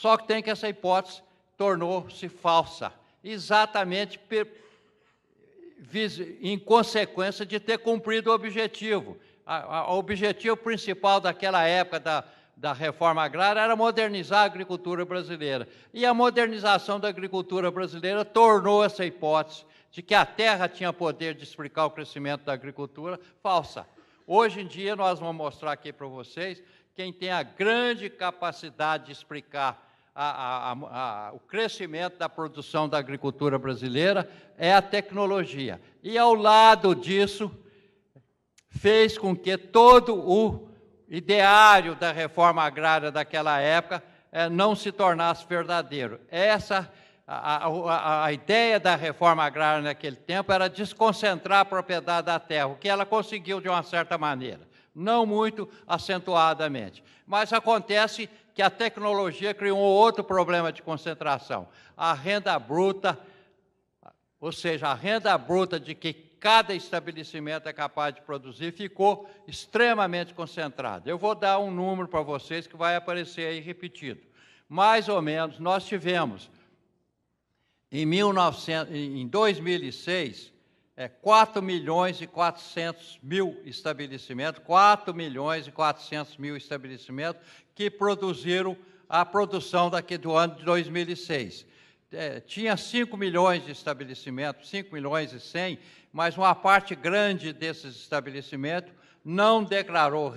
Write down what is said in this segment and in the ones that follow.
Só que tem que essa hipótese tornou-se falsa, exatamente em consequência de ter cumprido o objetivo. O objetivo principal daquela época da reforma agrária era modernizar a agricultura brasileira. E a modernização da agricultura brasileira tornou essa hipótese de que a terra tinha poder de explicar o crescimento da agricultura falsa. Hoje em dia, nós vamos mostrar aqui para vocês quem tem a grande capacidade de explicar o crescimento da produção da agricultura brasileira é a tecnologia. E, ao lado disso, fez com que todo o ideário da reforma agrária daquela época não se tornasse verdadeiro. A ideia da reforma agrária naquele tempo era desconcentrar a propriedade da terra, o que ela conseguiu de uma certa maneira, não muito acentuadamente. Mas acontece que a tecnologia criou um outro problema de concentração. A renda bruta, ou seja, a renda bruta de que cada estabelecimento é capaz de produzir, ficou extremamente concentrada. Eu vou dar um número para vocês que vai aparecer aí repetido. Mais ou menos, nós tivemos, em 2006, 4 milhões e 400 mil estabelecimentos, 4 milhões e 400 mil estabelecimentos que produziram a produção do ano de 2006. Tinha 5 milhões de estabelecimentos, 5 milhões e 100, mas uma parte grande desses estabelecimentos não declarou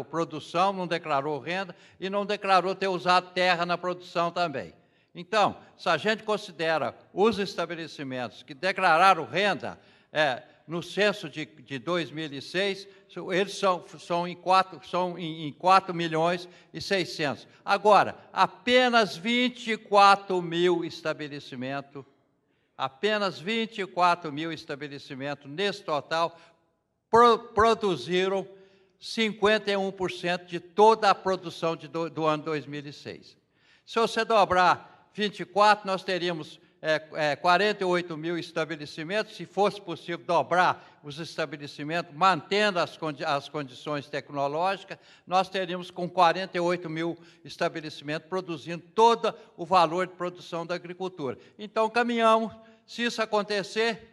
produção, não declarou renda e não declarou ter usado terra na produção também. Então, se a gente considera os estabelecimentos que declararam renda no censo de 2006, eles são em 4 milhões e 600. Agora, apenas 24 mil estabelecimentos, nesse total, produziram 51% de toda a produção do ano 2006. Se você dobrar 24, nós teríamos 48 mil estabelecimentos. Se fosse possível dobrar os estabelecimentos, mantendo as condições tecnológicas, nós teríamos com 48 mil estabelecimentos produzindo todo o valor de produção da agricultura. Então, caminhamos, se isso acontecer,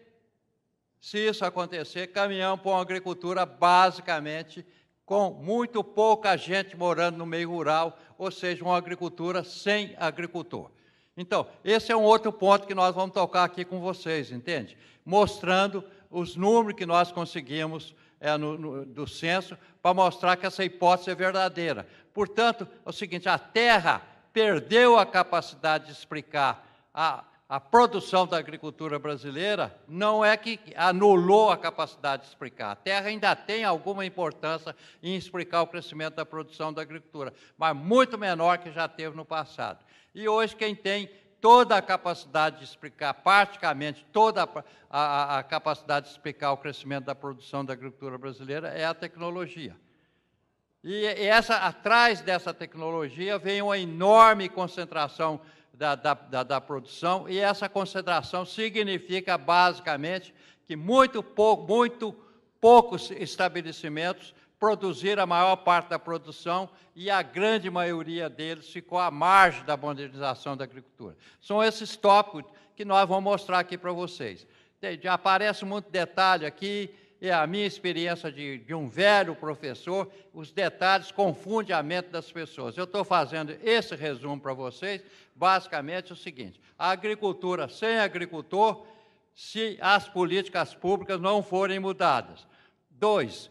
caminhamos para uma agricultura basicamente com muito pouca gente morando no meio rural, ou seja, uma agricultura sem agricultor. Então, esse é um outro ponto que nós vamos tocar aqui com vocês, entende? Mostrando os números que nós conseguimos do censo para mostrar que essa hipótese é verdadeira. Portanto, é o seguinte, a terra perdeu a capacidade de explicar a produção da agricultura brasileira, não é que anulou a capacidade de explicar. A terra ainda tem alguma importância em explicar o crescimento da produção da agricultura, mas muito menor que já teve no passado. E hoje quem tem toda a capacidade de explicar, praticamente toda a capacidade de explicar o crescimento da produção da agricultura brasileira é a tecnologia. E atrás dessa tecnologia vem uma enorme concentração da produção, e essa concentração significa, basicamente, que muito poucos estabelecimentos produziram a maior parte da produção e a grande maioria deles ficou à margem da modernização da agricultura. São esses tópicos que nós vamos mostrar aqui para vocês. Já aparece muito detalhe aqui, é a minha experiência de um velho professor, os detalhes confundem a mente das pessoas. Eu estou fazendo esse resumo para vocês, basicamente é o seguinte, a agricultura sem agricultor, se as políticas públicas não forem mudadas. 2,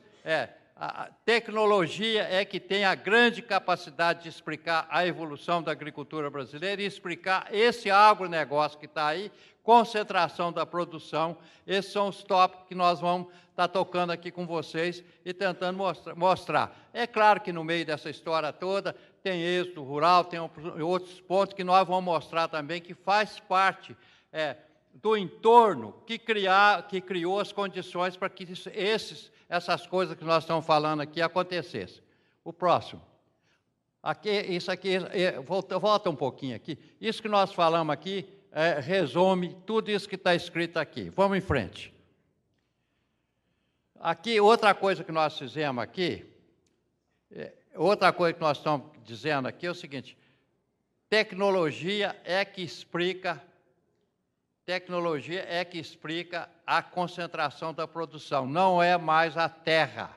a tecnologia é que tem a grande capacidade de explicar a evolução da agricultura brasileira e explicar esse agronegócio que está aí, concentração da produção. Esses são os tópicos que nós vamos estar tocando aqui com vocês e tentando mostrar. É claro que no meio dessa história toda tem êxito rural, tem outros pontos que nós vamos mostrar também que faz parte do entorno que criou as condições para que essas coisas que nós estamos falando aqui acontecessem. O próximo. Volta um pouquinho aqui. Isso que nós falamos aqui resume tudo isso que está escrito aqui. Vamos em frente. Aqui, outra coisa que nós fizemos aqui, outra coisa que nós estamos dizendo aqui é o seguinte, tecnologia é que explica a concentração da produção, não é mais a terra.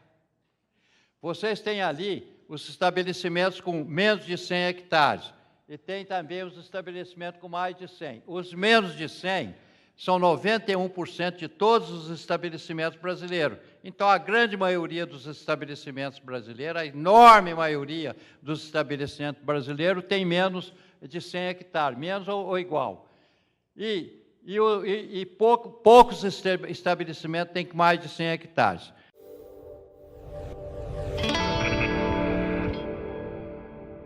Vocês têm ali os estabelecimentos com menos de 100 hectares, e tem também os estabelecimentos com mais de 100. Os menos de 100 são 91% de todos os estabelecimentos brasileiros. Então, a grande maioria dos estabelecimentos brasileiros, a enorme maioria dos estabelecimentos brasileiros tem menos de 100 hectares, menos ou igual. E poucos estabelecimentos têm mais de 100 hectares.